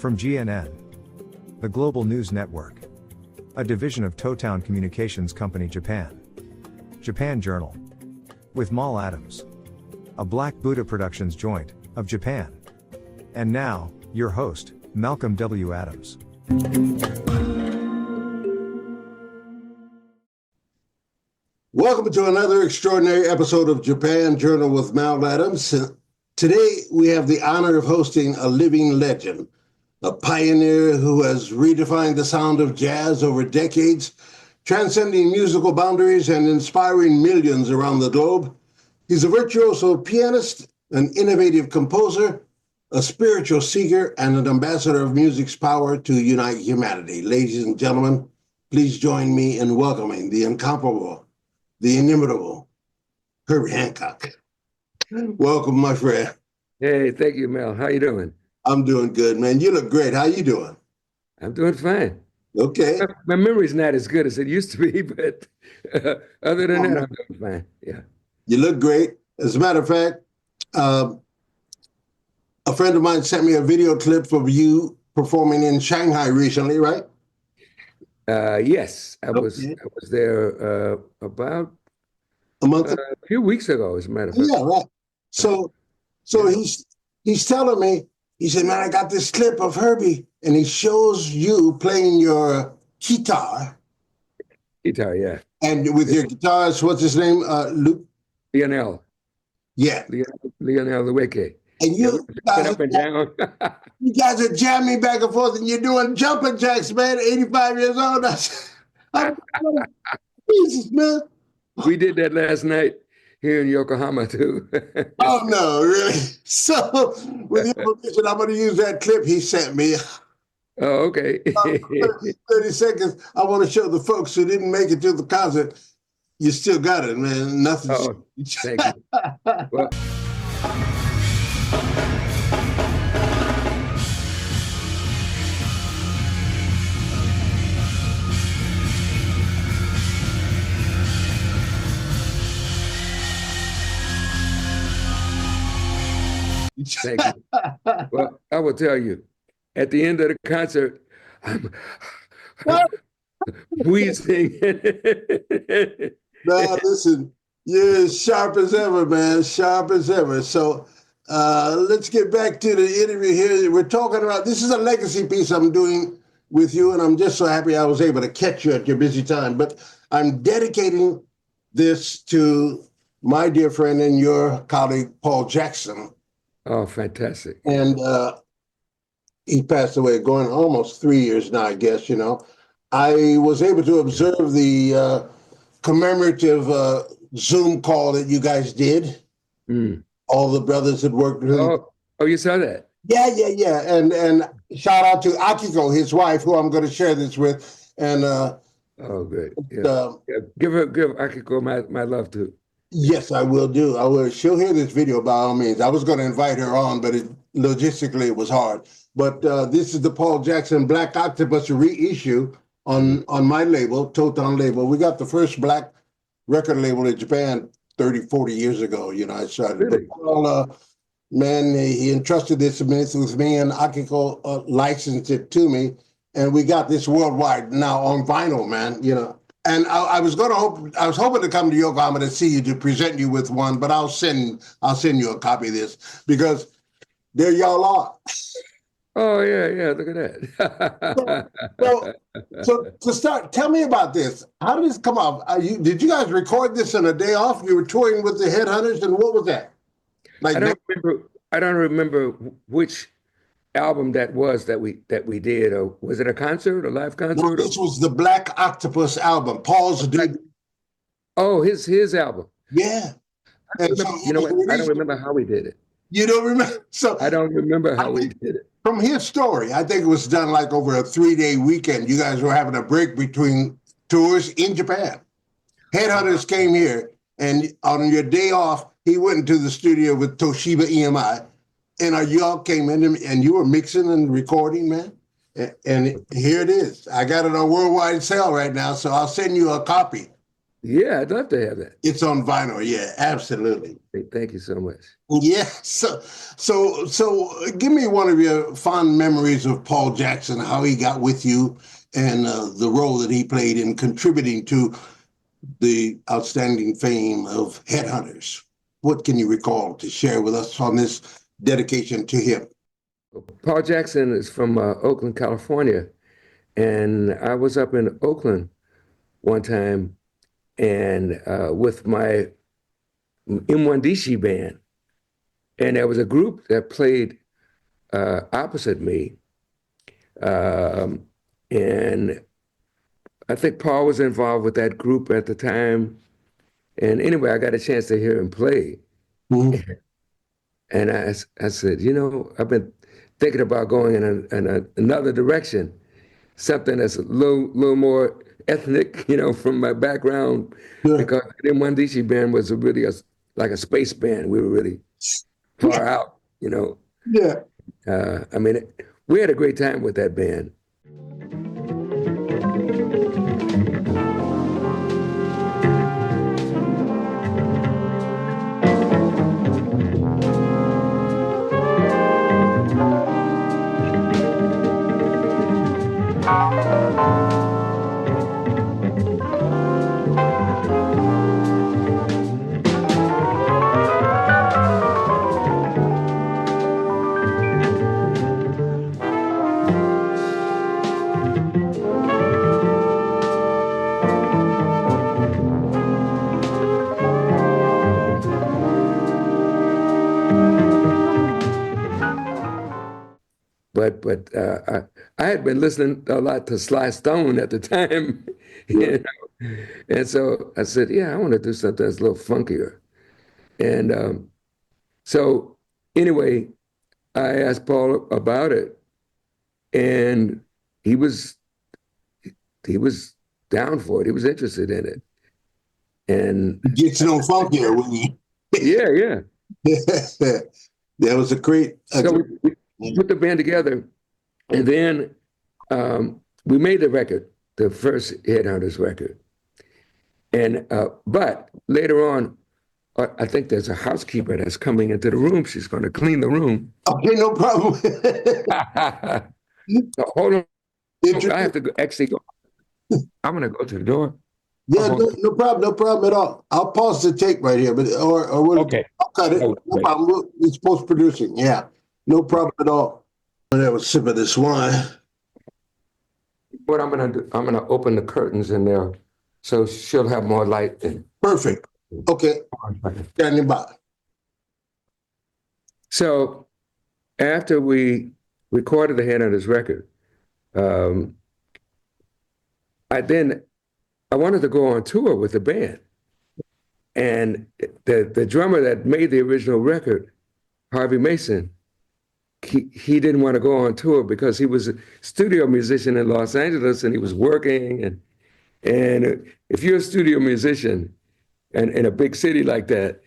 From GNN, the global news network, a division of Totown Communications Company Japan. Japan Journal. With Mal Adams. A Black Buddha Productions joint, of Japan. And now, your host, Malcolm W. Adams. Welcome to another extraordinary episode of Japan Journal with Mal Adams. Today, we have the honor of hosting a living legend, a pioneer who has redefined the sound of jazz over decades, transcending musical boundaries and inspiring millions around the globe. He's a virtuoso pianist, an innovative composer, a spiritual seeker, and an ambassador of music's power to unite humanity. Ladies and gentlemen, please join me in welcoming the incomparable, the inimitable Herbie Hancock. Welcome, my friend. Hey, thank you, Mel. How you doing? I'm doing good, man. You look great. How you doing? I'm doing fine. Okay. My memory's not as good as it used to be, but other than that, I'm doing fine. Yeah. You look great. As a matter of fact, a friend of mine sent me a video clip of you performing in Shanghai recently, right? Yes, I was there about a month, a few weeks ago, as a matter of fact. Yeah, right. So he's telling me, he said, man, I got this clip of Herbie, and he shows you playing your guitar. Guitar, yeah. And with your guitarist, what's his name? Luke? Lionel. Yeah. Lionel Lueke. And you guys, up and down. You guys are jamming back and forth, and you're doing jumping jacks, man. 85 years old. Jesus, man. We did that last night here in Yokohama too. Oh no, really? So, with your permission, I'm going to use that clip he sent me. Oh, okay. 30 seconds. I want to show the folks who didn't make it to the concert. You still got it, man. Nothing. Oh, thank you. Well, thank you. Well, I will tell you, at the end of the concert, I'm wheezing. Now, listen, you're as sharp as ever, man, sharp as ever. So let's get back to the interview here. We're talking about, this is a legacy piece I'm doing with you, and I'm just so happy I was able to catch you at your busy time. But I'm dedicating this to my dear friend and your colleague, Paul Jackson. Oh, fantastic. And he passed away going almost 3 years now, I guess, you know. I was able to observe the commemorative Zoom call that you guys did. Mm. All the brothers had worked with him. Oh, you saw that? Yeah. And shout out to Akiko, his wife, who I'm going to share this with. And oh, good. Yeah. Give Akiko my love too. Yes, I will do. I will. She'll hear this video by all means. I was going to invite her on, but logistically it was hard. But this is the Paul Jackson Black Octopus reissue on my label, Totown label. We got the first black record label in Japan 30, 40 years ago. You know, I started. Really? But Paul, man, he entrusted this with me, and Akiko licensed it to me, and we got this worldwide now on vinyl, man. You know. And I was hoping to come to Yokohama to see you, to present you with one, but I'll send you a copy of this, because there y'all are. Oh yeah, look at that. So to start, tell me about this. How did this come up? Did you guys record this on a day off? You were touring with the Headhunters, and what was that? Like, I don't remember which album that was that we did, or was it a concert, a live concert? No, this was the Black Octopus album, Paul's debut. Oh, his album. Yeah. You know what? I don't remember how we did it. You don't remember? So I don't remember how we did it. From his story, I think it was done like over a 3-day weekend. You guys were having a break between tours in Japan. Headhunters came here, and on your day off, he went into the studio with Toshiba EMI. And y'all came in and you were mixing and recording, man. And here it is. I got it on worldwide sale right now, so I'll send you a copy. Yeah, I'd love to have that. It's on vinyl. Yeah, absolutely. Thank you so much. Yeah. So, give me one of your fond memories of Paul Jackson, how he got with you, and the role that he played in contributing to the outstanding fame of Headhunters. What can you recall to share with us on this dedication to him? Paul Jackson is from Oakland, California, and I was up in Oakland one time and with my M1DC band, and there was a group that played opposite me, and I think Paul was involved with that group at the time. And anyway, I got a chance to hear him play. Mm-hmm. And I said, I've been thinking about going in another direction, something that's a little more ethnic, from my background, Yeah. because the M1DC band was really like a space band. We were really far out, Yeah. I mean, we had a great time with that band. But I had been listening a lot to Sly Stone at the time, and so I said, yeah, I want to do something that's a little funkier. And so anyway, I asked Paul about it, and he was down for it. He was interested in it, and It gets no funkier when you. yeah. That was a great. So we put the band together, and then we made the record, the first Headhunters record. And but later on, I think there's a housekeeper that's coming into the room. She's going to clean the room. Okay, no problem. So hold on, I have to actually go. I'm going to go to the door. Yeah, no problem at all. I'll pause the tape right here, but or we'll, Okay. I'll cut it. No problem. It's post producing. Yeah, no problem at all. But I was sipping this wine. What I'm going to do, I'm going to open the curtains in there, so she'll have more light. Perfect. Okay, standing by. So after we recorded the Headhunters record, I wanted to go on tour with the band. And the drummer that made the original record, Harvey Mason, he didn't want to go on tour because he was a studio musician in Los Angeles and he was working. And if you're a studio musician and in a big city like that,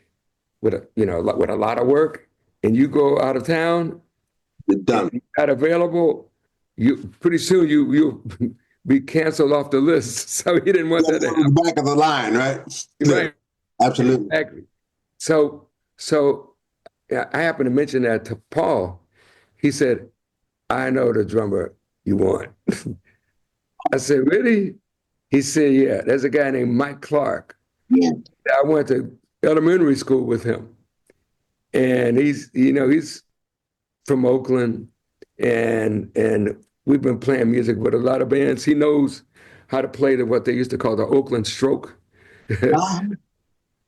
with a lot of work, and you go out of town, You're done. you're not available, pretty soon you'll be canceled off the list. So he didn't want that to happen. The back of the line, right? Right. Absolutely. Exactly. So I happened to mention that to Paul. He said, I know the drummer you want. I said, really? He said, yeah, there's a guy named Mike Clark. Yeah. I went to elementary school with him. And he's from Oakland, and we've been playing music with a lot of bands. He knows how to play what they used to call the Oakland stroke.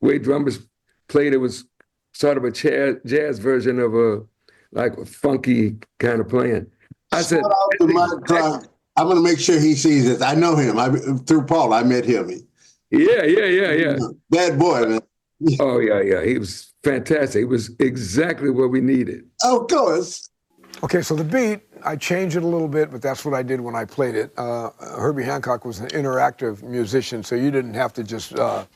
Way drummers played, it was sort of a jazz version of a funky kind of playing. I said, shout out to Mike Clark. I'm going to make sure he sees this. I know him. Through Paul, I met him. Yeah. Bad boy, man. Oh, yeah. He was fantastic. It was exactly what we needed. Of course. Okay, so the beat, I changed it a little bit, but that's what I did when I played it. Herbie Hancock was an interactive musician, so you didn't have to just... That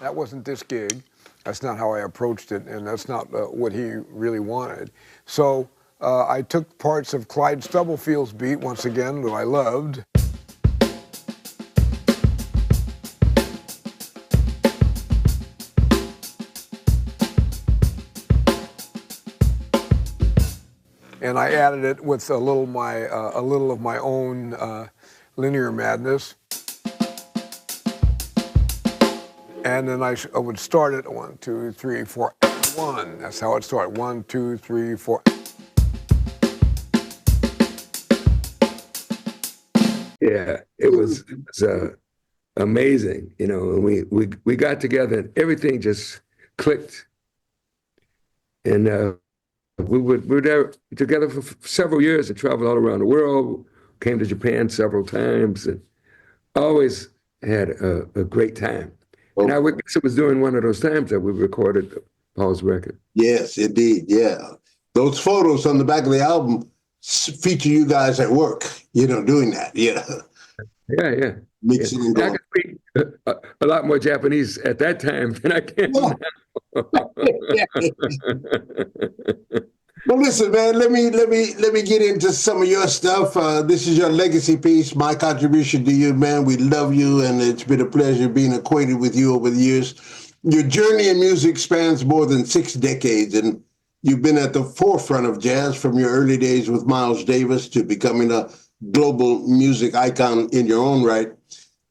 wasn't this gig. That's not how I approached it, and that's not what he really wanted. So I took parts of Clyde Stubblefield's beat, once again, that I loved. and I added it with a little of my own linear madness. And then I would start it 1, 2, 3, 4, 1. That's how it started. 1, 2, 3, 4. Yeah, it was amazing, you know. And we got together and everything just clicked. And we were there together for several years and traveled all around the world. Came to Japan several times and always had a great time. And I would guess it was during one of those times that we recorded Paul's record. Yes, indeed. Yeah. Those photos on the back of the album feature you guys at work, you know, doing that. Yeah. Yeah. Mixing and I going. could speak a lot more Japanese at that time than I can now. Well, listen, man. Let me get into some of your stuff. This is your legacy piece, my contribution to you, man. We love you, and it's been a pleasure being acquainted with you over the years. Your journey in music spans more than 6 decades, and you've been at the forefront of jazz from your early days with Miles Davis to becoming a global music icon in your own right.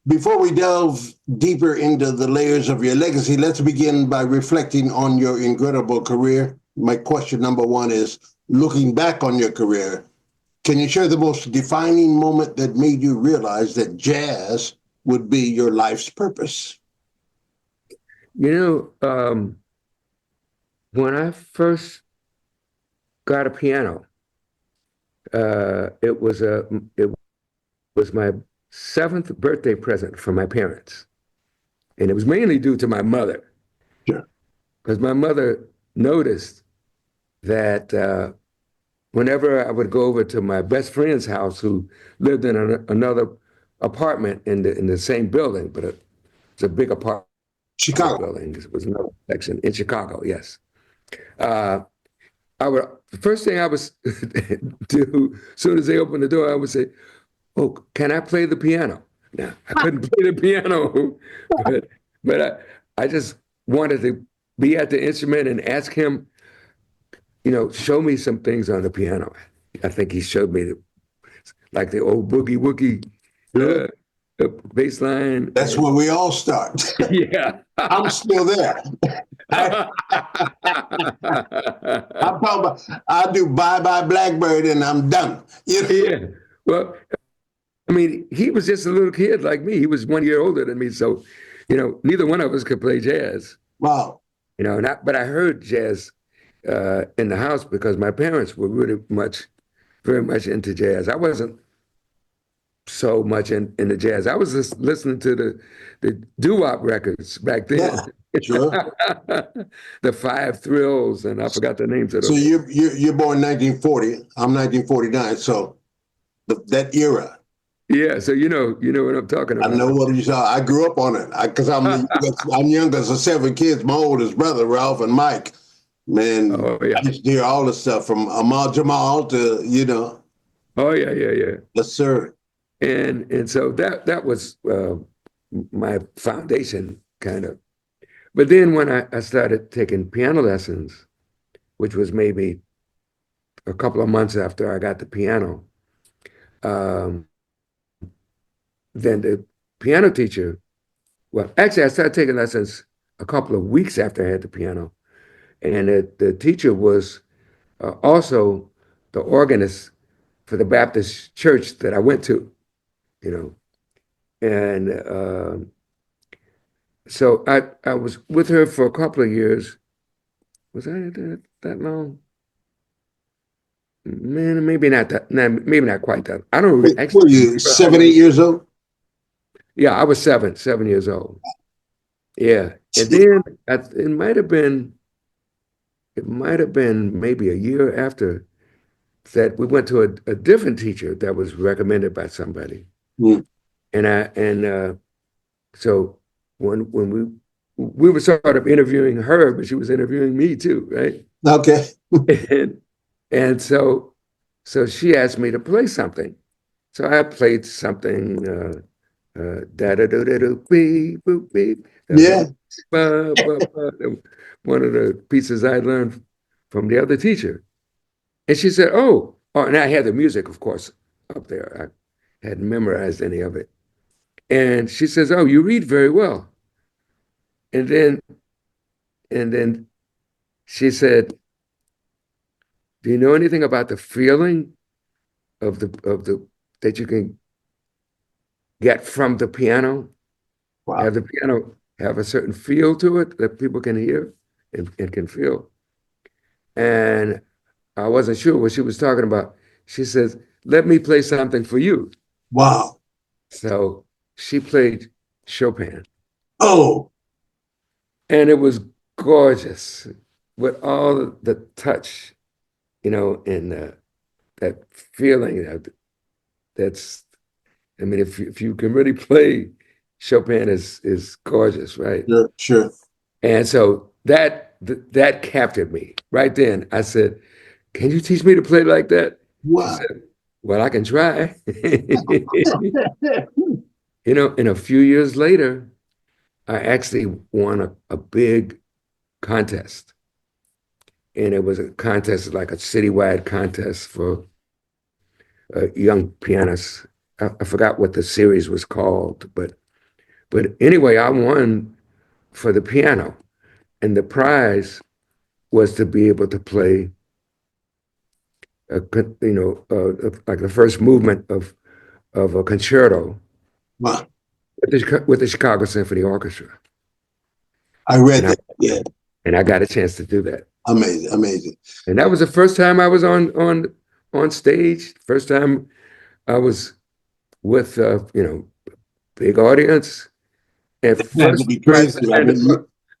Before we delve deeper into the layers of your legacy, let's begin by reflecting on your incredible career. My question number 1 is, looking back on your career, can you share the most defining moment that made you realize that jazz would be your life's purpose? You know, when I first got a piano, it was my 7th birthday present from my parents. And it was mainly due to my mother. Sure. Because my mother noticed that whenever I would go over to my best friend's house, who lived in another apartment in the same building, but it's a big apartment Chicago. building. It was another section in Chicago, yes. The first thing I would do, as soon as they opened the door, I would say, "Oh, can I play the piano?" Now, I couldn't play the piano, but I just wanted to be at the instrument and ask him, you know, show me some things on the piano. I think he showed me like the old boogie woogie, the bass line. That's where we all start. Yeah. I'm still there. I'm talking about, I do Bye Bye Blackbird and I'm done. You know? Yeah. Well, I mean, he was just a little kid like me. He was 1 year older than me. So, you know, neither one of us could play jazz. Wow. You know, but I heard jazz in the house because my parents were very much into jazz. I wasn't so much into jazz. I was just listening to the doo-wop records back then. Yeah, sure. The Five Thrills, and I forgot the names of those. So you're born 1940. I'm 1949. So that era. Yeah, so you know what I'm talking about. I know what you saw. I grew up on it because I'm youngest of 7 kids. My oldest brother, Ralph and Mike. Man, yeah. I used to hear all the stuff from Amal Jamal to, you know. Oh yeah. Yes, sir. And so that was my foundation, kind of. But then when I started taking piano lessons, which was maybe a couple of months after I got the piano, then the piano teacher, well, actually I started taking lessons a couple of weeks after I had the piano. And the teacher was also the organist for the Baptist church that I went to, you know. And so I was with her for a couple of years. Was I that long? Man, maybe not quite that. I don't actually. Were you 7, 8 years old? Yeah, I was 7 years old. Yeah, and then it might have been maybe a year after that we went to a different teacher that was recommended by somebody. Mm. And so when we were sort of interviewing her, but she was interviewing me too, right? Okay. and so she asked me to play something. So I played something da da do da do beep boop beep. Yeah. One of the pieces I learned from the other teacher. And she said, oh, and I had the music, of course, up there. I hadn't memorized any of it. And she says, oh, you read very well. And then she said, do you know anything about the feeling of the that you can get from the piano? Wow. Have the piano have a certain feel to it that people can hear and can feel. And I wasn't sure what she was talking about. She says, let me play something for you. Wow. So she played Chopin, Oh, and it was gorgeous with all the touch, and that feeling that's, I mean, if you can really play, Chopin is gorgeous, right? sure, sure. And so that captured me right then. I said, "Can you teach me to play like that?" She Wow. said, "Well, I can try." And a few years later, I actually won a big contest, and it was a contest like a citywide contest for young pianists. I forgot what the series was called, but anyway, I won for the piano, and the prize was to be able to play, like the first movement of a concerto Wow. with the Chicago Symphony Orchestra, I read and I that. Yeah. and I got a chance to do that. Amazing. Amazing. And that was the first time I was on stage. First time I was with big audience. At It had to first, be crazy. I mean,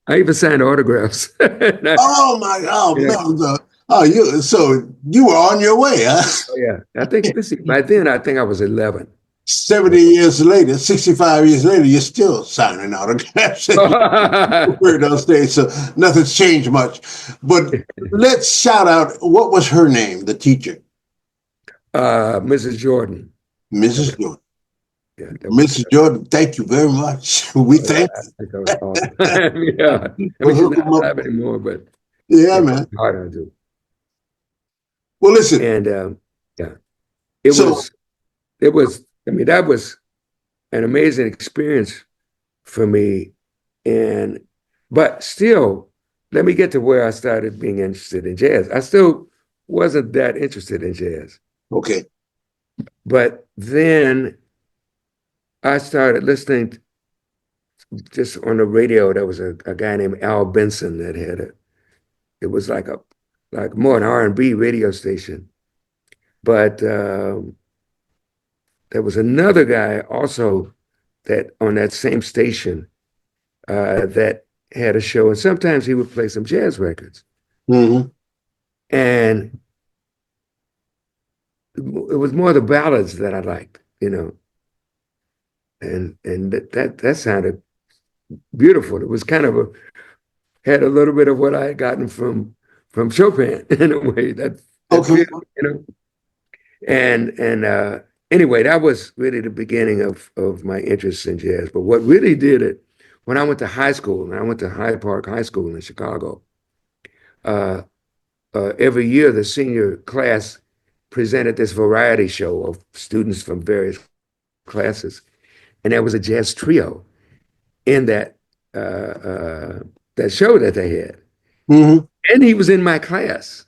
I even signed autographs. oh my God, Yeah. man. So you were on your way, huh? Oh, yeah. I think by then I think I was 11. 70 years later, 65 years later, you're still signing autographs and you're on stage. So nothing's changed much. But let's shout out, what was her name, the teacher? Mrs. Jordan. Mrs. Jordan. Yeah, Mrs. Jordan, thank you very much. We yeah, thank I think that was awesome. Yeah. I mean, she's not alive anymore, but you. Yeah, yeah, man. hard I do. Well, listen. And yeah, it So, was, I mean, that was an amazing experience for me. But still, let me get to where I started being interested in jazz. I still wasn't that interested in jazz. okay. But then I started listening just on the radio. There was a guy named Al Benson that it was like more an R&B radio station. But there was another guy also that on that same station that had a show, and sometimes he would play some jazz records. Mm-hmm. And it was more the ballads that I liked, and that sounded beautiful. It was kind of had a little bit of what I had gotten from Chopin in a way. That Okay. feel. And anyway, that was really the beginning of my interest in jazz. But what really did it, when I went to high school, and I went to Hyde Park High School in Chicago, uh, every year the senior class presented this variety show of students from various classes, and there was a jazz trio in that show that they had, Mm-hmm. and he was in my class.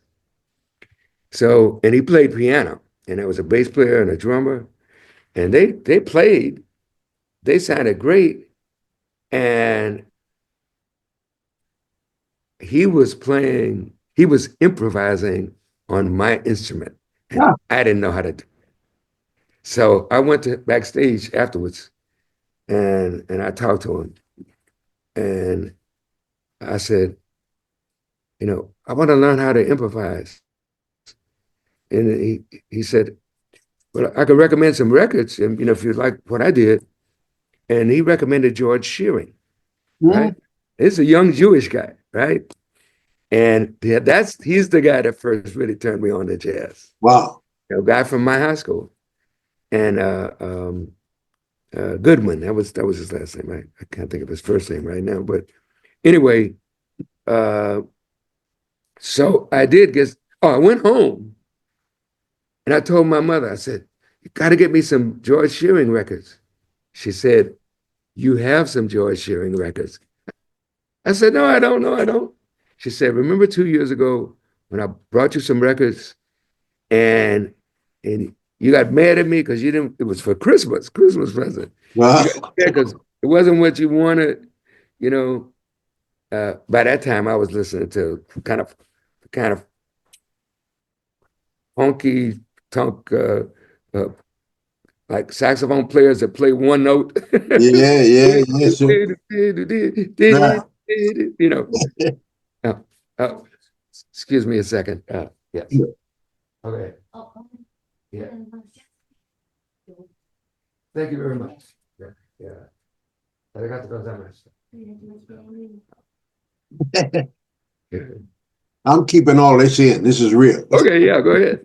So, and he played piano, and there was a bass player and a drummer, and they played. They sounded great, and he was improvising on my instrument, and Yeah. I didn't know how to do. So I went to backstage afterwards, and I talked to him, and I said, I want to learn how to improvise. And he said, well, I could recommend some records, and if you like what I did. And he recommended George Shearing, Mm-hmm. right? He's a young Jewish guy, right? And yeah, he's the guy that first really turned me on to jazz. Wow. A guy from my high school, and Goodman. That was his last name. I can't think of his first name right now, but anyway, so I did get. Oh, I went home And I told my mother, I said, you got to get me some George Shearing records. She said, you have some George Shearing records. I said, no, I don't. No, I don't. She said, remember 2 years ago when I brought you some records and you got mad at me because you didn't, it was for Christmas present. You got Well, mad because it wasn't what you wanted, you know. By that time I was listening to kind of honky tonk uh, like saxophone players that play one note. yeah, yeah, yeah, sure. Right. You know. Uh, uh, excuse me a second. Yes. Okay. Yeah. Thank you very much. Yeah. Yeah. Arigato gozaimasu. I'm keeping all this in. This is real. Okay, yeah, go ahead.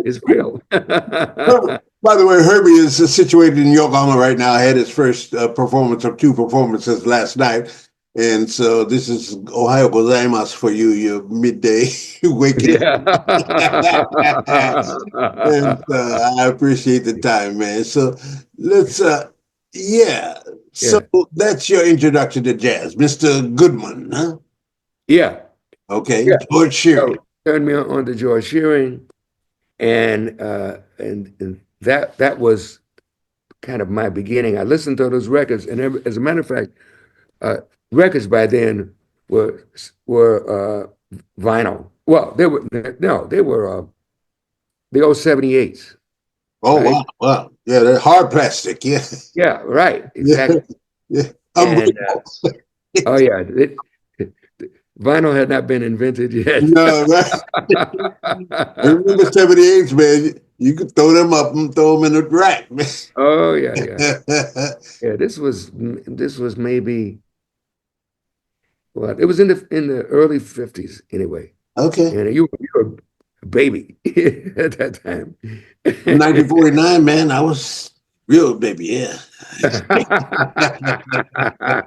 It's real. By the way, Herbie is situated in Yokohama right now. I had his first performance of two performances last night. And so this is Ohio gozaimasu for you, your midday waking up. Yeah. And I appreciate the time, man. So let's, yeah. So Yeah. that's your introduction to jazz, Mr. Goodman, huh? Yeah. Okay, Yeah. George Shearing. So turned me on to George Shearing, and that was kind of my beginning. I listened to those records, and as a matter of fact, uh, records by then were vinyl. Well, they were no, they were the old 78s, Oh, right? wow, wow. Yeah, they're hard plastic. Yeah, Yeah, right, yeah, exactly. yeah. And Unbelievable. oh yeah, vinyl had not been invented yet. No, right. I remember 78s, man. You could throw them up and throw them in the rack, man. Oh yeah, yeah, yeah. This was maybe, well, it was in the early 50s anyway, Okay. and you were a baby at that time. 1949, man, I was real baby, yeah.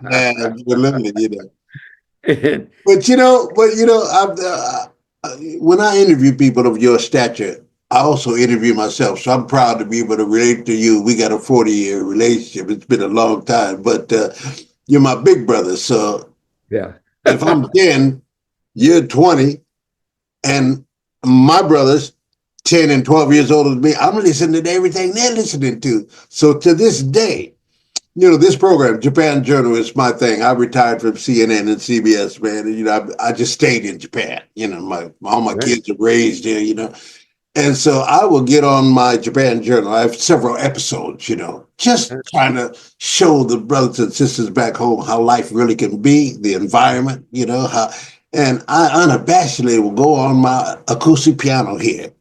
Absolutely, you know. And When I interview people of your stature, I also interview myself. So I'm proud to be able to relate to you. We got a 40-year relationship. It's been a long time, but you're my big brother. So yeah, if I'm 10, you're 20, and my brother's 10 and 12 years older than me. I'm listening to everything they're listening to. So to this day, this program, Japan Journal, is my thing. I retired from CNN and CBS, man. And, I just stayed in Japan. All my right. kids are raised there. And so I will get on my Japan Journal. I have several episodes, just trying to show the brothers and sisters back home how life really can be, the environment, how. And I unabashedly will go on my acoustic piano here.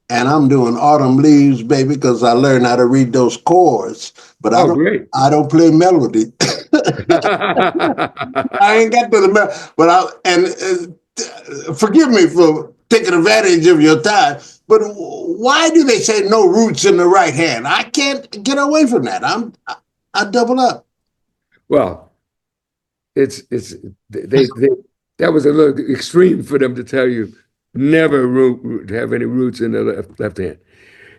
And I'm doing Autumn Leaves, baby, because I learned how to read those chords. But Oh, great. I don't play melody. I ain't got to the melody. But forgive me for taking advantage of your time. But why do they say no roots in the right hand? I can't get away from that. I double up. Well, they that was a little extreme for them to tell you never have any roots in the left hand.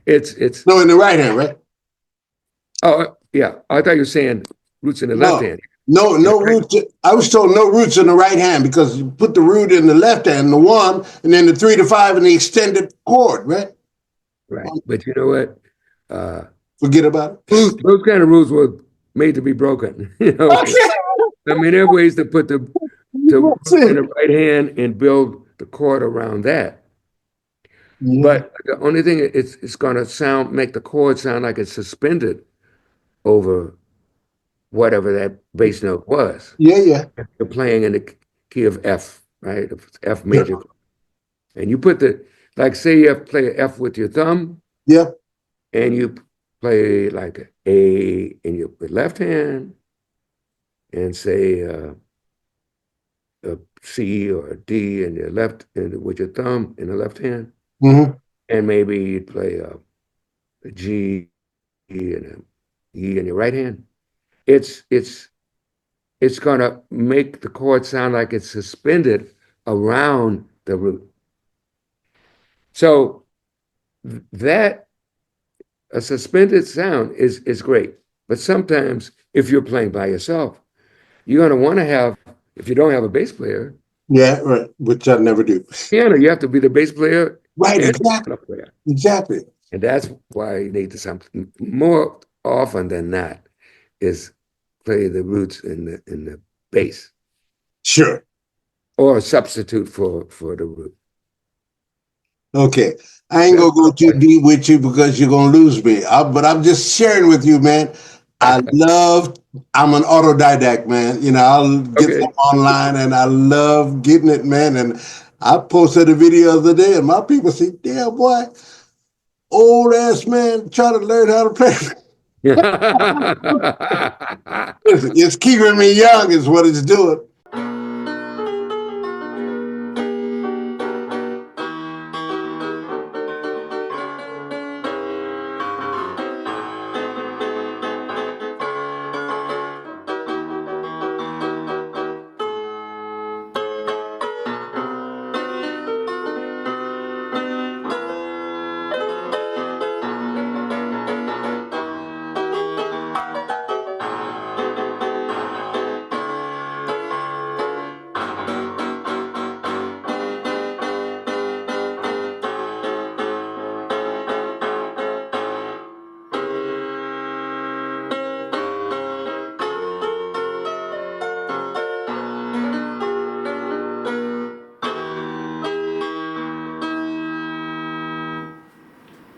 It's No, in the right hand, right? oh yeah, I thought you were saying roots in the left No, hand. no roots. I was told no roots in the right hand because you put the root in the left hand, the one, and then the 3 to 5 in the extended chord, right? Right. But you know what? Forget about it. Those kind of rules were made to be broken. I mean, there are ways to put the in the right hand and build the chord around that. Yeah, But the only thing it's going to make the chord sound like it's suspended over whatever that bass note was. yeah. You're playing in the key of F, right? If it's F Yeah. major, and you put like say you have to play an F with your thumb, Yeah. and you play like an A in your left hand, and say a C or a D in your left, and with your thumb in the left hand, Mm-hmm. and maybe you play a G and an E in your right hand. It's gonna make the chord sound like it's suspended around the root. So that a suspended sound is great. But sometimes if you're playing by yourself, you're going to want to have, if you don't have a bass player, Yeah, right. Which I never do. piano, you have to be the bass player Right, and the exactly. piano player. Exactly. And that's why you need to something more often than not is play the roots in the bass Sure. or a substitute for the root. Okay. I ain't That's gonna go too deep with you because you're gonna lose me. But I'm just sharing with you, man. I'm an autodidact, man. You know, I'll get okay. them online and I love getting it, man. And I posted a video the other day and my people say, damn boy, old ass man trying to learn how to play. Listen, it's keeping me young is what it's doing.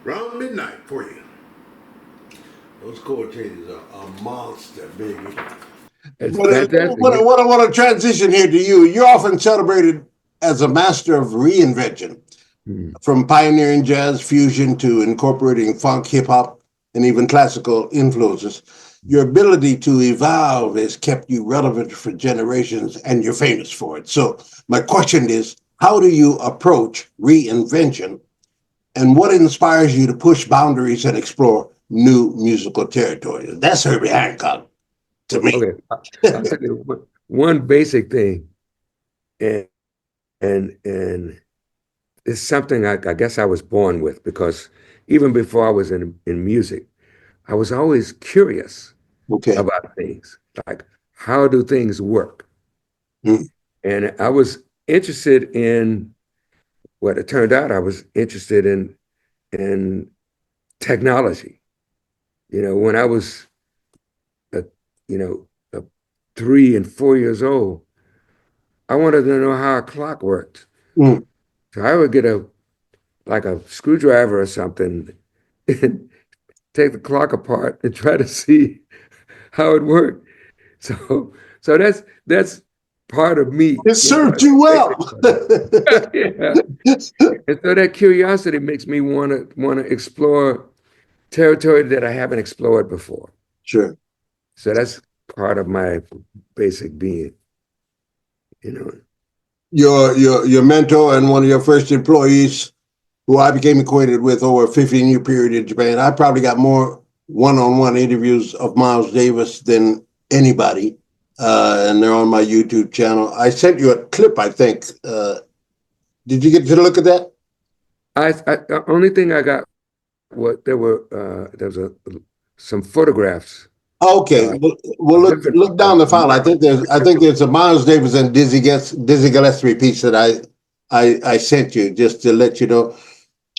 Around midnight for you. Those chord changes are a monster, baby. It's What fantastic. I want to transition here to you. You're often celebrated as a master of reinvention, Hmm. from pioneering jazz fusion to incorporating funk, hip hop, and even classical influences. Your ability to evolve has kept you relevant for generations, and you're famous for it. So, my question is, how do you approach reinvention, and what inspires you to push boundaries and explore new musical territories? That's Herbie Hancock to me. Okay. I'll tell you one basic thing, and and it's something I guess I was born with because even before I was in music, I was always curious Okay. about things, like how do things work? Mm. And I was interested in what it turned out I was interested in technology. You know, when I was a, you know, 3 and 4 years old, I wanted to know how a clock worked. Mm. So I would get a like a screwdriver or something and take the clock apart and try to see how it worked. So that's part of me. It You know, served that's you a well. basic part. Yeah. And so that curiosity makes me want to explore territory that I haven't explored before. Sure. So that's part of my basic being, you know. Your mentor and one of your first employees, who I became acquainted with over a 15-year period in Japan. I probably got more one-on-one interviews of Miles Davis than anybody, and they're on my YouTube channel. I sent you a clip, I think. Did you get to look at that? The only thing I got what there was some photographs Okay, uh, well of look different look down the file. Miles. I think there's a Miles Davis and Dizzy Gillespie piece that I sent you just to let you know. Okay,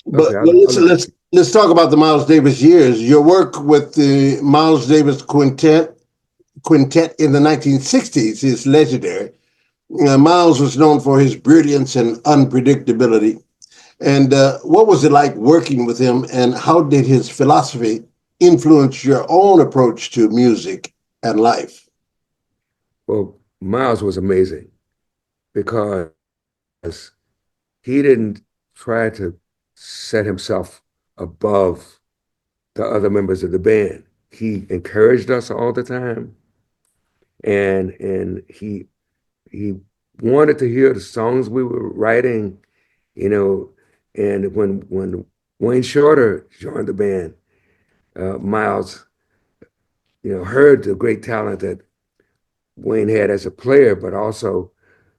But I'll look at it. let's talk about the Miles Davis years. Your work with the Miles Davis quintet in the 1960s is legendary. Miles was known for his brilliance and unpredictability. And what was it like working with him, and how did his philosophy influence your own approach to music and life? Well, Miles was amazing because he didn't try to set himself above the other members of the band. He encouraged us all the time, and he wanted to hear the songs we were writing, you know. And when Wayne Shorter joined the band, Miles, heard the great talent that Wayne had as a player, but also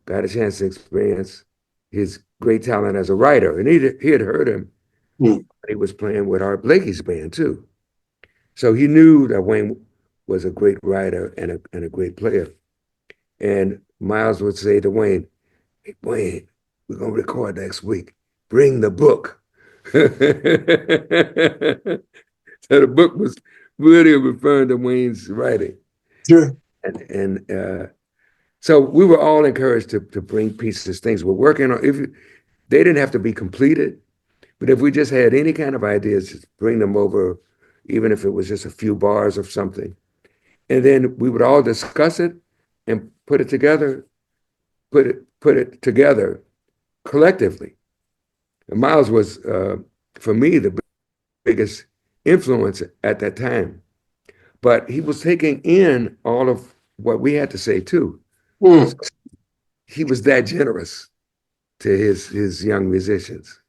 got a chance to experience his great talent as a writer. And he had heard him Mm. He was playing with Art Blakey's band too. So he knew that Wayne was a great writer and a great player. And Miles would say to Wayne, "Hey, Wayne, we're going to record next week. Bring the book." So the book was really referring to Wayne's writing. Sure. And so we were all encouraged to bring pieces, things we're working on. If they didn't have to be completed, but if we just had any kind of ideas, just bring them over, even if it was just a few bars of something. And then we would all discuss it and put it together, put it together collectively. And Miles was, for me, the biggest influence at that time. But he was taking in all of what we had to say too. Mm. He was that generous to his young musicians.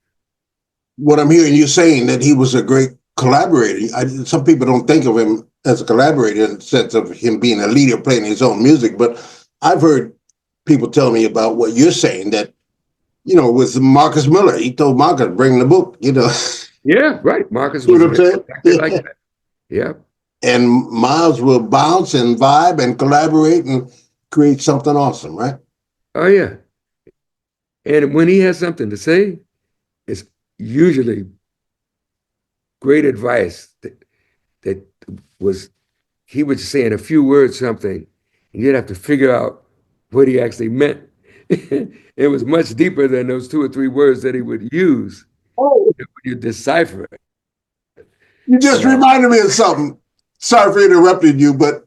What I'm hearing you saying that he was a great collaborator. Some people don't think of him as a collaborator in the sense of him being a leader playing his own music, but I've heard people tell me about what you're saying, that, with Marcus Miller, he told Marcus, bring the book, Yeah, right. Marcus You was know what I'm saying? exactly like that. Yeah. And Miles will bounce and vibe and collaborate and create something awesome, right? Oh yeah. And when he has something to say, it's usually great advice that was he would say in a few words something, and you'd have to figure out what he actually meant. It was much deeper than those two or three words that he would use Oh, when you decipher it. you just Uh, reminded me of something. Sorry for interrupting you, but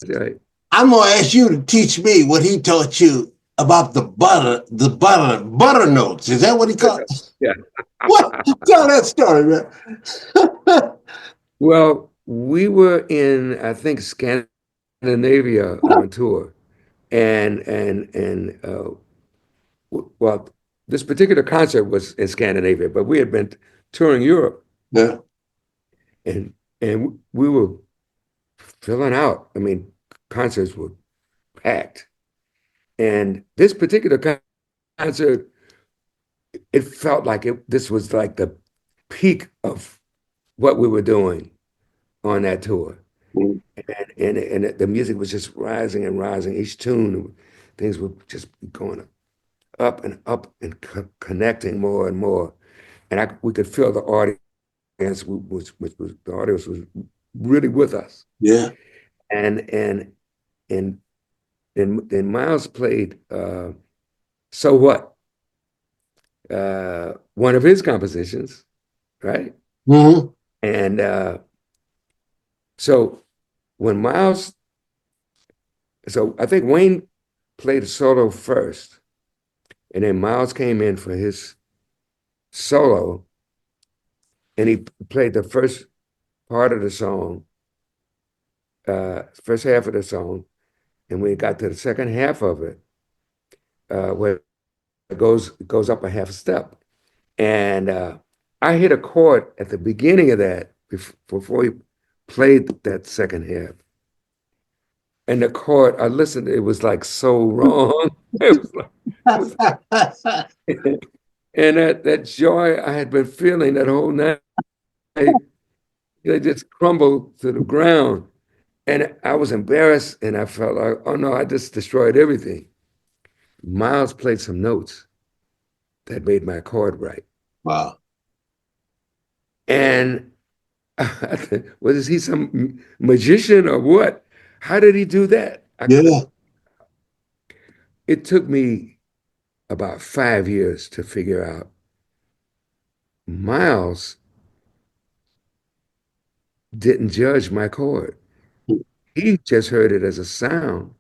uh, I'm gonna ask you to teach me what he taught you about the butter notes. Is that what he called? yeah. What? Tell that story, man. Well, we were in, I think, Scandinavia on tour, and well, this particular concert was in Scandinavia, but we had been touring Europe, Yeah. and we were filling out. I mean, concerts were packed, and this particular concert, it felt like this was like the peak of what we were doing on that tour. Mm. And the music was just rising and rising. Each tune, things were just going up and connecting more and more. And we could feel the audience the audience was really with us. Yeah. And and and then Miles played "So What," one of his compositions, right? Mm-hmm. And so when Miles, so I think Wayne played a solo first, and then Miles came in for his solo, and he played the first part of the song, first half of the song, and when he got to the second half of it, where it goes up a half step, and I hit a chord at the beginning of that before he played that second half, and the chord I listened, it was like so wrong. It was like, and that joy I had been feeling that whole night, they just crumbled to the ground. And I was embarrassed and I felt like, oh no, I just destroyed everything. Miles played some notes that made my chord right. Wow. And was he some magician or what? How did he do that? Yeah. It took me about 5 years to figure out Miles didn't judge my chord. He just heard it as a sound.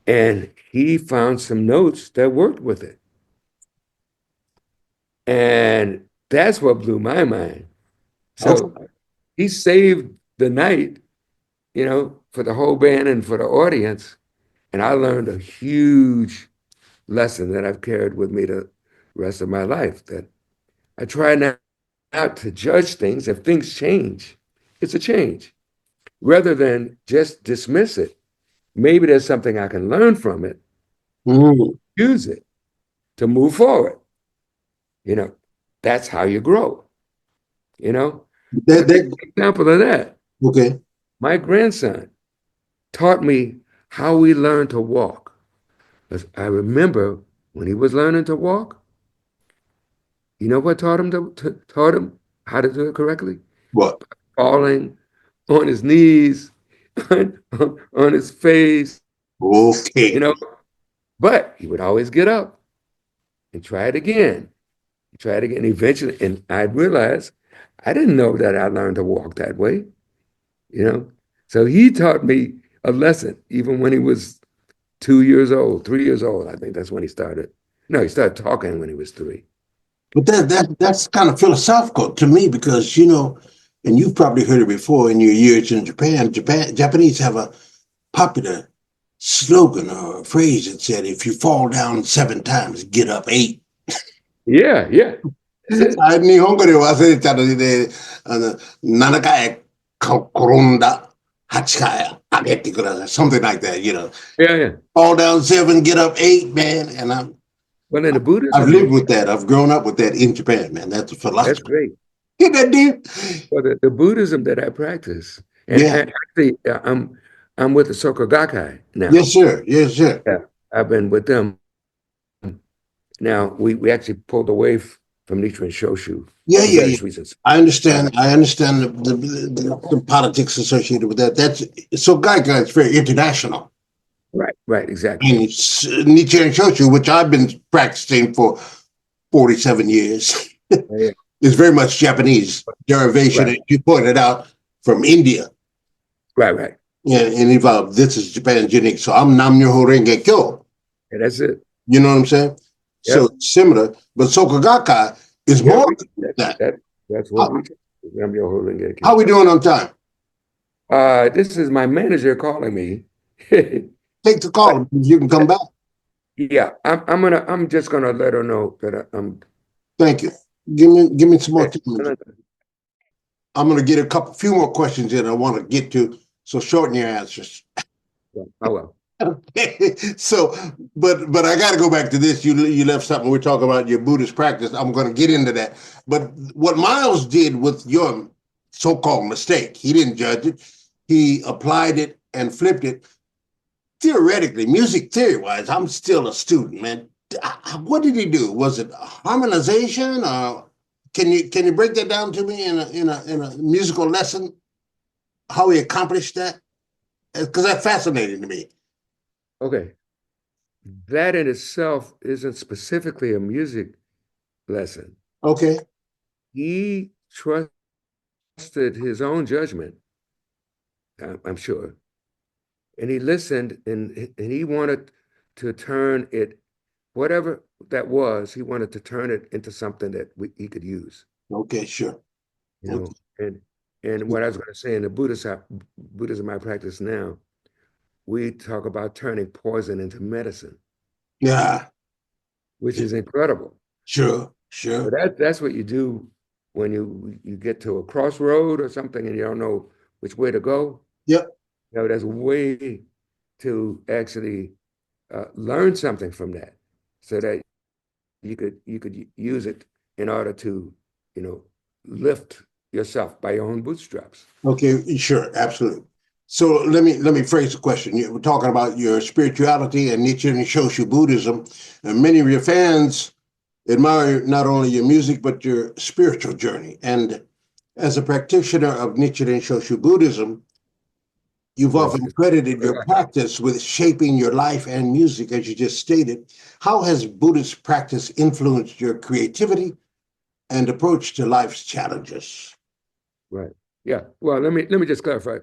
And he found some notes that worked with it. And that's what blew my mind. So Okay. he saved the night, for the whole band and for the audience. And I learned a huge lesson that I've carried with me the rest of my life, that I try not to judge things. If things change, it's a change, rather than just dismiss it. Maybe there's something I can learn from it, Mm. use it to move forward, you know. that's how you grow, you know? So That, that's an that, example of that. okay. My grandson taught me how we learn to walk. 'Cause I remember when he was learning to walk, you know what taught him how to do it correctly? What? Falling on his knees, on his face, you Okay. know. But he would always get up and try it again. Try it again. Eventually, and I realized I didn't know that I learned to walk that way, you know. So he taught me a lesson, even when he was 2 years old, 3 years old. I think that's when he started. No, he started talking when he was three. But that's kind of philosophical to me because, and you've probably heard it before in your years in Japan. Japanese have a popular slogan or phrase that said, if you fall down 7 times, get up 8. Yeah, yeah. That's it. 日本語で忘れたので、7回転んだ、8回上げてください。Something like that. Yeah, yeah. Fall down 7, get up 8, man. And Well, in the I've lived Buddhism, with that. I've grown up with that in Japan, man. That's a that's philosophy. great. Isn't that deep? Well, the Buddhism that I practice, Yeah. and actually, I'm with the Soka Gakkai now. Yes, sir. Yes, sir. Yeah, I've been with them. Now we actually pulled away from Nichiren Shoshu Yeah, for yeah, yeah. various reasons. I understand. I understand the politics associated with that. So Gaikai is very international. Right, exactly. And it's Nietzsche and Shoshu, which I've been practicing for 47 years, Yeah, is very much Japanese derivation, right, as you pointed out, from India. right. And evolved. This is Japan's unique. So I'm Nam Myoho Renge Kyo. And that's it. You know what I'm saying? Yep. So similar, but Soka Gakkai is Yeah, more than that. that's what we I'm your holding it. How we doing on time? This is my manager calling me. Take the call. You can come back. Yeah, I'm just gonna let her know that I'm. Thank you. Give me some more time. I'm going to get few more questions in I want to get to. So shorten your answers. Oh well. Okay. So, but I got to go back to this. You left something. We're talking about your Buddhist practice. I'm going to get into that. But what Miles did with your so-called mistake, he didn't judge it. He applied it and flipped it. Theoretically, music theory-wise, I'm still a student, man. What did he do? Was it harmonization, or can you break that down to me in a musical lesson? How he accomplished that? Because that's fascinating to me. Okay. That in itself isn't specifically a music lesson. Okay. He trusted his own judgment, I'm sure. And he listened and he wanted to turn it, whatever that was, he wanted to turn it into something that he could use. Okay, sure. You know, and what I was going to say in the Buddhism I practice now, we talk about turning poison into medicine, Yeah, which is incredible. sure. So that's what you do when you get to a crossroad or something and you don't know which way to go. Yep. There's a way to actually learn something from that, so that you could use it in order to, lift yourself by your own bootstraps. Okay, sure, absolutely. So let me phrase the question. We're talking about your spirituality and Nichiren Shoshu Buddhism, and many of your fans admire not only your music but your spiritual journey. And as a practitioner of Nichiren Shoshu Buddhism, you've often credited your practice with shaping your life and music, as you just stated. How has Buddhist practice influenced your creativity and approach to life's challenges? Right. Yeah. Well, let me just clarify.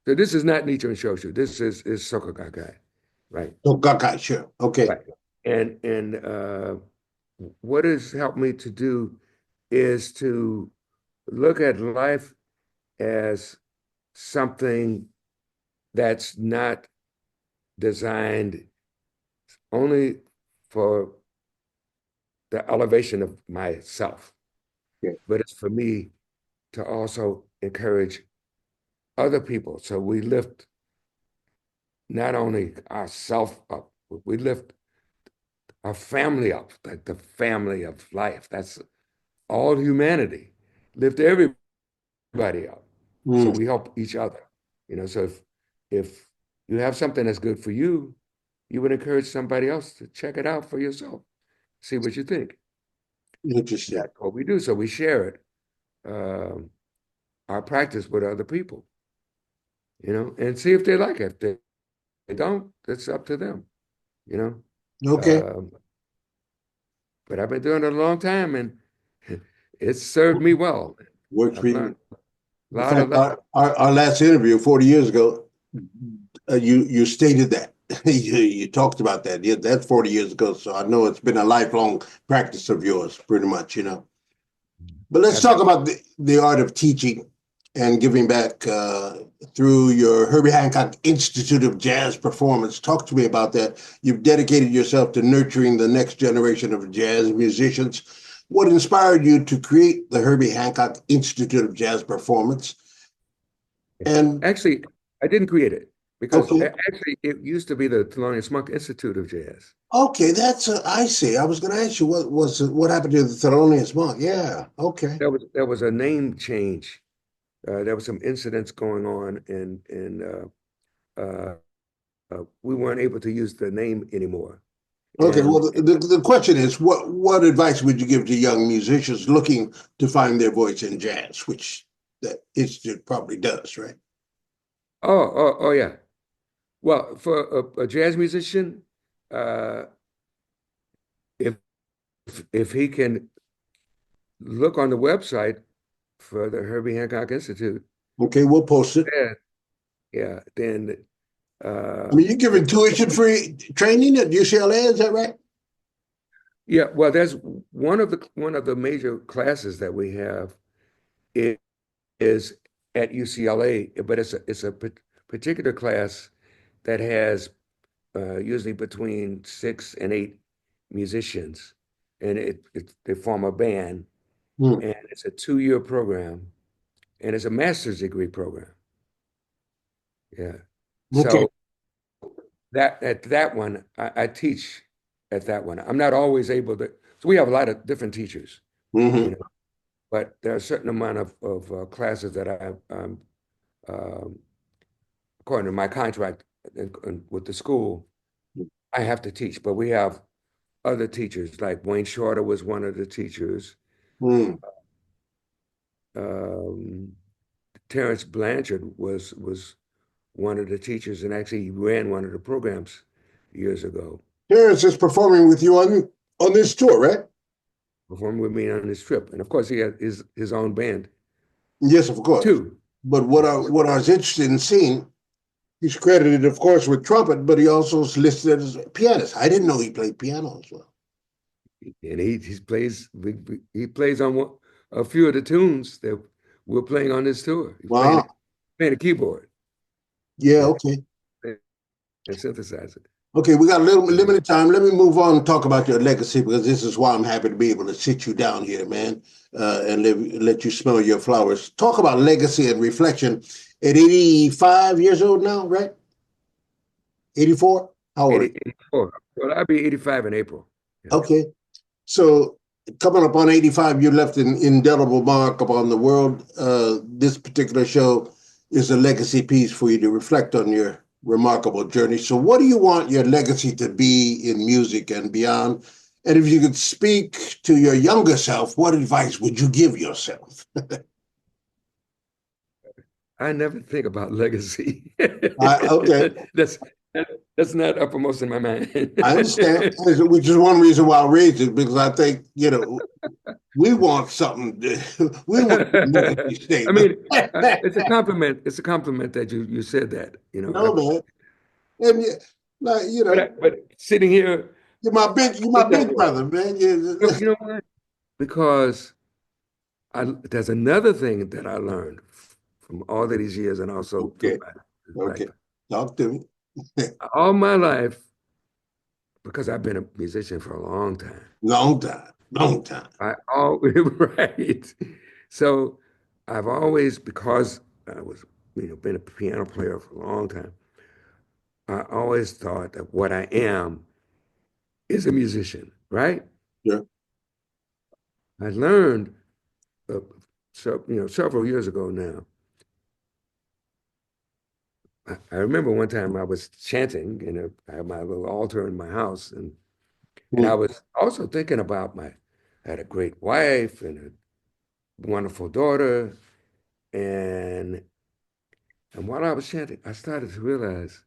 So this is not Nichiren Shoshu. This is Soka Gakkai, right? Oh, Gakkai, sure. Okay. Right. And what has helped me to do is to look at life as something that's not designed only for the elevation of myself, but it's for me to also encourage other people. So we lift not only ourselves up, but we lift our family up, like the family of life. That's all humanity, lift everybody up. So Mm, we help each other. So if you have something that's good for you, you would encourage somebody else to check it out for yourself, see what you think. interesting. That's what we do. So we share it, our practice with other people, and see if they like it. If they don't, it's up to them, you know. Okay. Um, but I've been doing it a long time, and it's served me well. Works for I've you. learned a In lot of fact, lessons. our last interview 40 years ago, you stated that. You talked about that. Yeah, that's 40 years ago. So I know it's been a lifelong practice of yours, pretty much, But let's I've, talk about the art of teaching and giving back through your Herbie Hancock Institute of Jazz Performance. Talk to me about that. You've dedicated yourself to nurturing the next generation of jazz musicians. What inspired you to create the Herbie Hancock Institute of Jazz Performance? And Actually, I didn't create it because okay, actually it used to be the Thelonious Monk Institute of Jazz. okay, I see. I was going to ask you what happened to the Thelonious Monk. Yeah, okay, There was a name change. There was some incidents going on, and we weren't able to use the name anymore. okay. Well, And the question is, what advice would you give to young musicians looking to find their voice in jazz, which that institute probably does, right? oh yeah. Well, for a jazz musician, uh, if if he can look on the website for the Herbie Hancock Institute, Okay, we'll post it. yeah, yeah, then I mean, you're giving tuition-free training at UCLA, is that right? yeah. Well, there's one of the major classes that we have i- is at UCLA, but it's a particular class that has usually between 6 and 8 musicians, and they form a band, Hmm. and it's a 2-year program, and it's a master's degree program. Yeah. Okay. So that at that one, I teach at that one. I'm not always able to. So we have a lot of different teachers, you Hmm. know, but there are a certain amount of classes that um, according to my contract with the school, I have to teach. But we have other teachers, like Wayne Shorter was one of the teachers. Hmm. Um, Terrence Blanchard was one of the teachers, and actually he ran one of the programs years ago, Terrence is performing with you on this tour, right? performing with me on this trip. And of course, he had his own band Yes, of course. too. But Yeah. what I was interested in seeing, he's credited, of course, with trumpet, but he also is listed as a pianist. I didn't know he played piano as well. And he plays on a few of the tunes that we're playing on this tour. He's Wow. playing the keyboard, Yeah. yeah, Okay. and synthesizer. Okay, we got a little Yeah. limited time. Let me move on and talk about your legacy because this is why I'm happy to be able to sit you down here, man, and let you smell your flowers. Talk about legacy and reflection at 85 years old now, right? 84? How old are 84. Well, I'll be 85 in April. Yeah. you? Okay. So coming up on 85, you left an indelible mark upon the world. This particular show is a legacy piece for you to reflect on your remarkable journey. So what do you want your legacy to be in music and beyond? And if you could speak to your younger self, what advice would you give yourself? I never think about legacy. Okay, That's that's not uppermost in my mind. I understand, which is one reason why I raised it, because I think, we want something, we want a legacy I statement. mean, it's a compliment. It's a compliment that you said that. No, man. And like, But sitting here, I you're my think that big way. brother, man. You know what? Because there's another thing that I learned from all of these years, and also through Okay, my life. okay. Talk to me. All my life, because I've been a musician for a long time. Long time, long time. I always right. So I've always, because I was, been a piano player for a long time, I always thought that what I am is a musician, right? Yeah. I learned, several years ago now. I remember one time I was chanting, I had my little altar in my house, and I Mm. was also thinking about I had a great wife and a wonderful daughter, and while I was chanting, I started to realize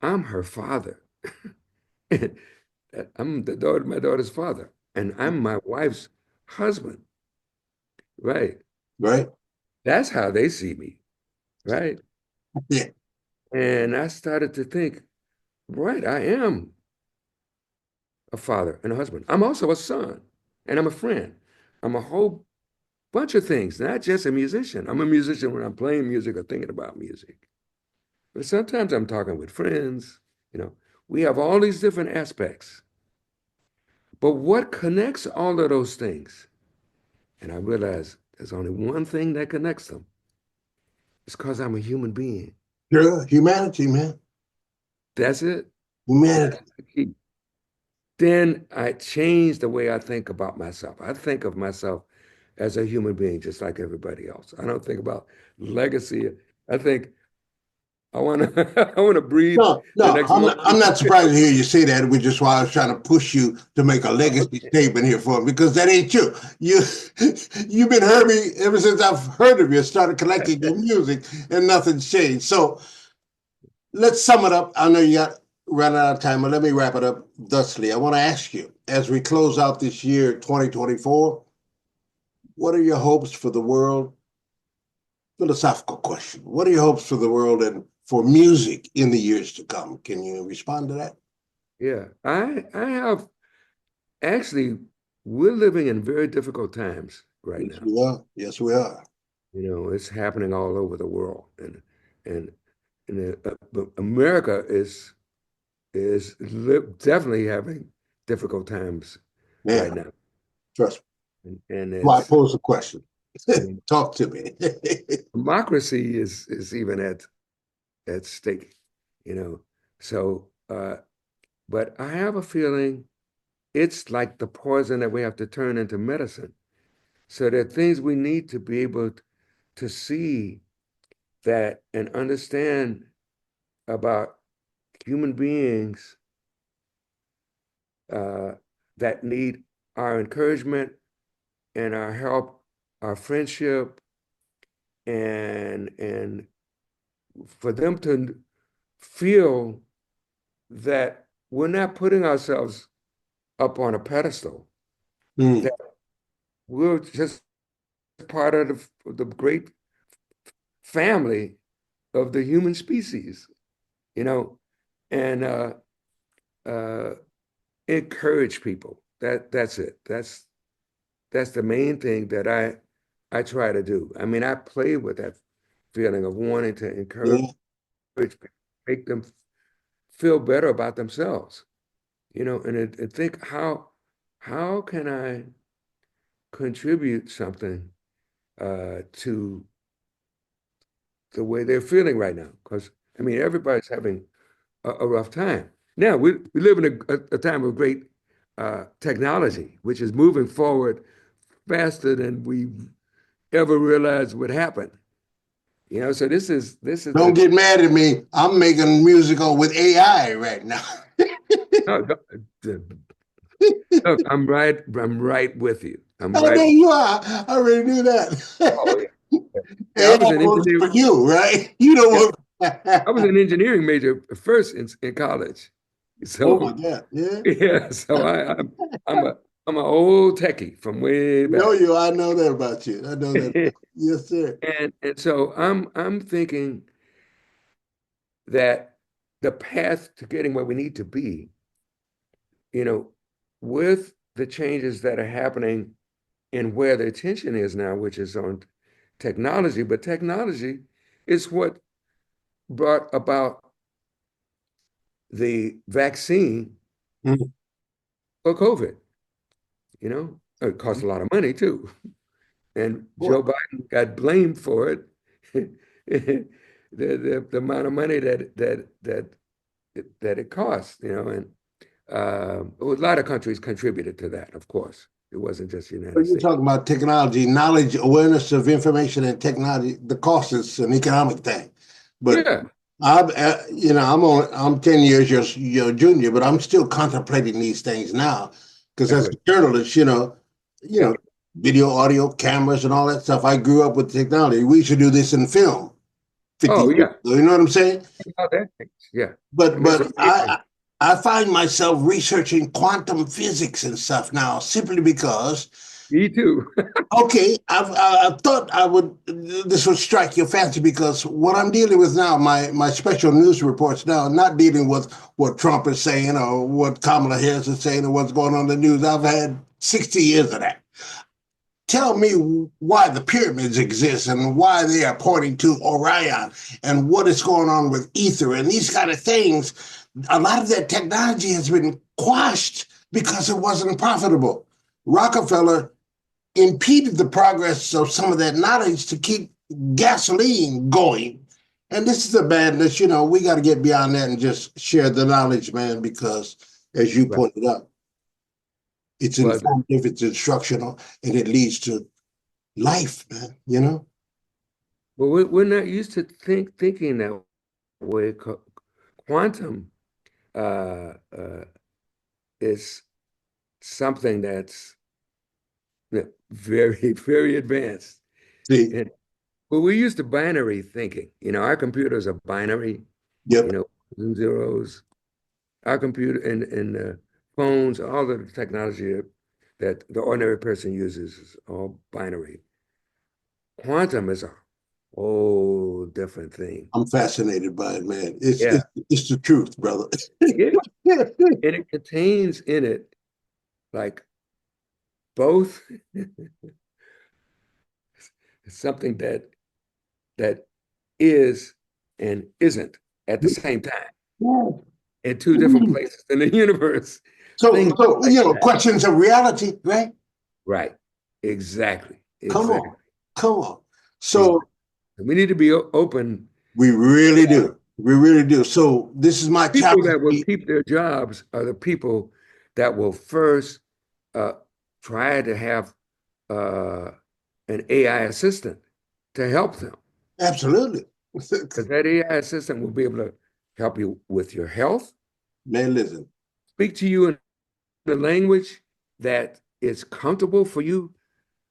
I'm her father. I'm my daughter's father, and I'm my wife's husband, right? Right? That's how they see me, right? Yeah. And I started to think, right, I am a father and a husband. I'm also a son, and I'm a friend. I'm a whole bunch of things, not just a musician. I'm a musician when I'm playing music or thinking about music. But sometimes I'm talking with friends, you know. We have all these different aspects. But what connects all of those things? And I realize there's only one thing that connects them. It's because I'm a human being. Sure. Humanity, man. That's it. Humanity. That's the key. Then I change the way I think about myself. I think of myself as a human being, just like everybody else. I don't think about legacy. I think I want to I want to breathe No, the no, next moment. I'm not surprised to hear you say that, which is why I was trying to push you to make a legacy statement here for me, because that ain't you. You you've been Herbie ever since I've heard of you, started collecting your music, and nothing's changed. So let's sum it up. I know you got run out of time, but let me wrap it up thusly. I want to ask you, as we close out this year, 2024, what are your hopes for the world? Philosophical question. What are your hopes for the world and for music in the years to come? Can you respond to that? Yeah, I have actually we're living in very difficult times right Yes, now. we are. Yes, we are. It's happening all over the world, and but America definitely having difficult times Yeah, right now, trust me. and Why it's pose the question? and Talk to me. democracy is even at stake, you know. So, but I have a feeling it's like the poison that we have to turn into medicine. So there are things we need to be able to see that and understand about human beings uh, that need our encouragement and our help, our friendship, and for them to feel that we're not putting ourselves up on a pedestal, Mm, that we're just part of the great family of the human species, you know, and uh, encourage people. That's it. That's the main thing that I try to do. I mean, I play with that feeling of wanting to encourage yeah. people, make them feel better about themselves, and think how can I contribute something to the way they're feeling right now? Because I mean, everybody's having a rough time. Now we live in a time of great technology, which is moving forward faster than we ever realized would happen. So this is Don't the get mad at me. I'm making musical with AI right now. no, look, I'm right with you. I'm I right. know you are. I already knew Oh that. yeah. Yeah, I was AI an works engineer. for you, right? You don't Yeah, work. I was an engineering major first in college. Oh my So God. Yeah. yeah, so I'm a I'm an old techie from way Know back. you. I know that about you. I know that. Yes, sir. And so I'm thinking that the path to getting where we need to be, you know, with the changes that are happening and where the attention is now, which is on technology, but technology is what brought about the vaccine Mm. for COVID. It cost a lot of money too. And Boy, Joe Biden got blamed for it. The amount of money that it costs, and A lot of countries contributed to that, of course. It wasn't just the When United you're States. talking about technology, knowledge, awareness of information and technology, the cost is an economic thing. But Yeah, I'm 10 years your junior, but I'm still contemplating these things now. Because as a exactly. journalist, Yeah. video, audio, cameras, and all that stuff. I grew up with technology. We should do this in film 50 Oh, years yeah. ago. You know what I'm saying? How that things. Yeah. I But mean, it's but amazing. I find myself researching quantum physics and stuff now simply because Me too. okay, I thought this would strike your fancy because what I'm dealing with now, my special news reports now, not dealing with what Trump is saying or what Kamala Harris is saying or what's going on in the news. I've had 60 years of that. Tell me why the pyramids exist and why they are pointing to Orion and what is going on with ether and these kind of things. A lot of that technology has been quashed because it wasn't profitable. Rockefeller impeded the progress of some of that knowledge to keep gasoline going. And this is the madness, we got to get beyond that and just share the knowledge, man, because as you Right. pointed out, it's Well, informative, it's instructional, and it leads to life, man. well, we're not used to thinking that way. Quantum is something that's very, very advanced. See, And well, we're used to binary thinking. Our computers are binary, yep, and zeros. Our computer and phones, all the technology that the ordinary person uses is all binary. Quantum is a whole different thing. I'm fascinated by it, man. It's Yeah, it's, it's the truth, brother. yeah. And it contains in it like both something that is and isn't at the same time in two different places in the universe. So, Things so like that. questions of reality, right? Right. Exactly. Come Exactly. on, come on. So Exactly. We need to be open. we really do. We really do. So this is my People challenge. that will keep their jobs are the people that will first uh, try to have uh, an AI assistant to help them. Absolutely. Because that AI assistant will be able to help you with your health, Man, listen. speak to you in the language that is comfortable for you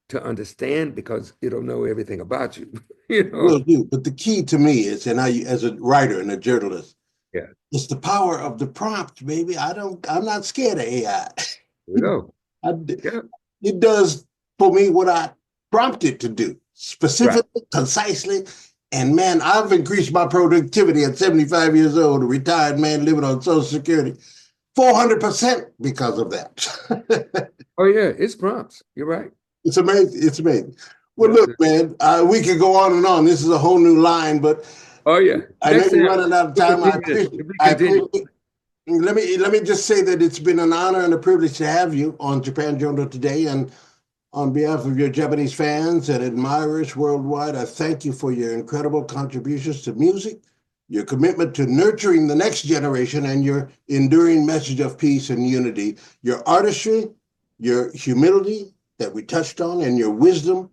to understand because it'll know everything about you. Will do. But the key to me is, and as a writer and a journalist, Yeah, it's the power of the prompt, baby. I'm not scared of AI. we go. I- Yeah, it does for me what I prompt it to do, right. specifically, concisely. And man, I've increased my productivity at 75 years old, a retired man living on Social Security, 400% because of that. Oh yeah, it's prompts. You're right. It's amazing. It's amazing. Well, Yeah. look, man, we could go on and on. This is a whole new line, but Oh yeah. I know Next you're time running out of we time. continue this. We I continue. appreciate. Let me just say that it's been an honor and a privilege to have you on Japan Journal today, and on behalf of your Japanese fans and admirers worldwide, I thank you for your incredible contributions to music, your commitment to nurturing the next generation, and your enduring message of peace and unity. Your artistry, your humility that we touched on, and your wisdom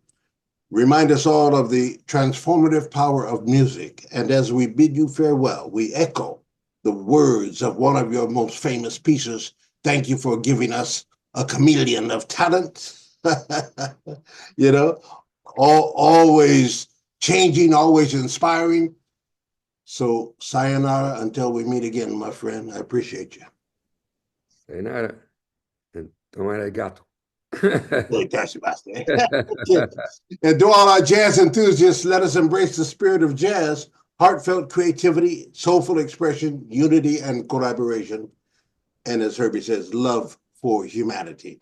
remind us all of the transformative power of music. And as we bid you farewell, we echo the words of one of your most famous pieces. Thank you for giving us a chameleon of talent. you know, always changing, always inspiring. So, sayonara until we meet again, my friend. I appreciate you. Sayonara. And toma arigato. Hey, that's and to all our jazz enthusiasts, let us embrace the spirit of jazz, heartfelt creativity, soulful expression, unity, and collaboration. And as Herbie says, love for humanity.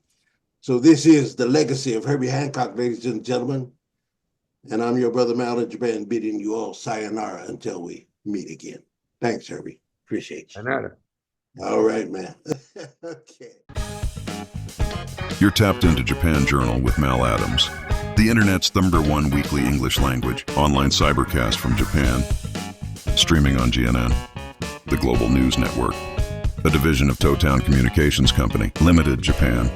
So this is the legacy of Herbie Hancock, ladies and gentlemen. And I'm your brother Mal in Japan, bidding you all sayonara until we meet again. Thanks, Herbie. Appreciate you. Sayonara. All right, man. Okay. You're tapped into Japan Journal with Mal Adams, the internet's #1 weekly English language online cybercast from Japan, streaming on GNN, the global news network. a division of Totown Communications Company, Limited, Japan.